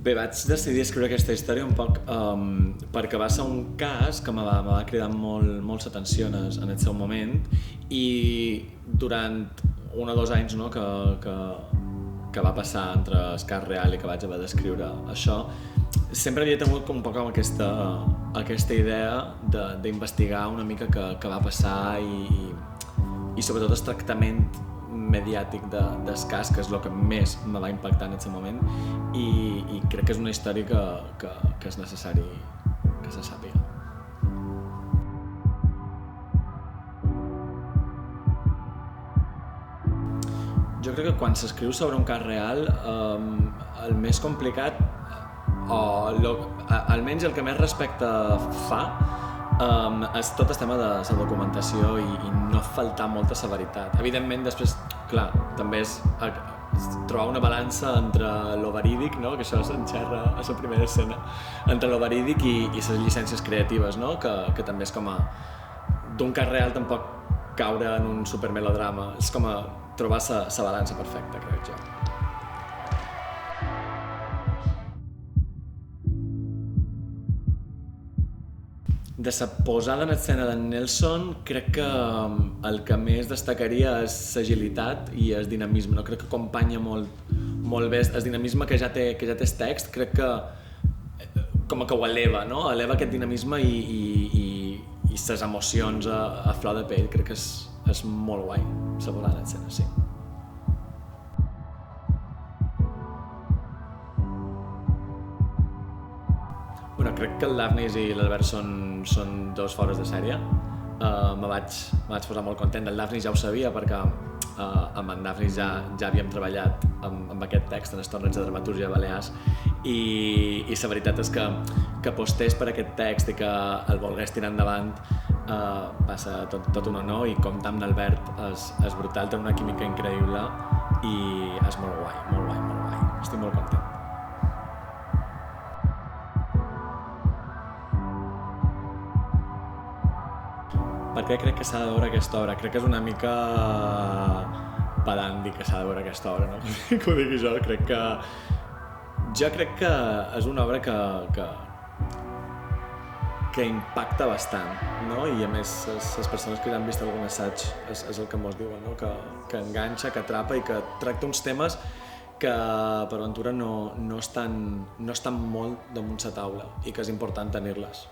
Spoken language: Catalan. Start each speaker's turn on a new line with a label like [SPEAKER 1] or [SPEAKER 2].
[SPEAKER 1] Bé, vaig decidir escriure aquesta història un poc perquè va ser un cas que me va cridar molt l'atenció en el seu moment i durant 1 o 2 anys que va passar entre el cas real i que vaig haver d'escriure això, sempre havia tingut un poc aquesta idea d'investigar una mica què va passar i sobretot el tractament mediàtic del cas, que és el que més me va impactar en aquest moment i crec que és una història que és necessari que se sàpiga. Jo crec que quan s'escriu sobre un cas real el més complicat almenys el que més respecte fa és tot el tema de la documentació i no faltar molta severitat. Evidentment, després, clar, també és trobar una balança entre lo verídic, no? Que això s'enxerra a la primera escena, entre lo verídic i les llicències creatives, no? Que també és com a d'un cas real tampoc caure en un supermelodrama, és com a trobar la balança perfecta, crec jo. De la posada en escena d'en Nelson, crec que el que més destacaria és l'agilitat i el dinamisme. No? Crec que acompanya molt bé el dinamisme que ja té el text, crec que com que ho eleva, no? Eleva aquest dinamisme i les emocions a flor de pell. Crec que és molt guai la posada en escena, sí. Bueno, crec que el Daphnis i l'Albert són 2 fores de sèrie. Me vaig posar molt content. El Daphnis ja ho sabia perquè amb en Daphnis ja havíem treballat amb aquest text en el torneig de dramatúrgia Balears i la veritat és que apostés per aquest text i que el volgués tirar endavant va ser tot un honor i comptar amb l'Albert és brutal, té una química increïble i és molt guai. Estic molt content. Per què crec que s'ha de veure aquesta obra? Crec que és una mica pedant dir que s'ha de veure aquesta obra, no? Que ho digui jo, jo crec que és una obra que impacta bastant, no? I a més les persones que ja han vist algun assaig és el que mos diuen, no? Que enganxa, que atrapa i que tracta uns temes que per ventura no estan molt damunt la taula i que és important tenir-les.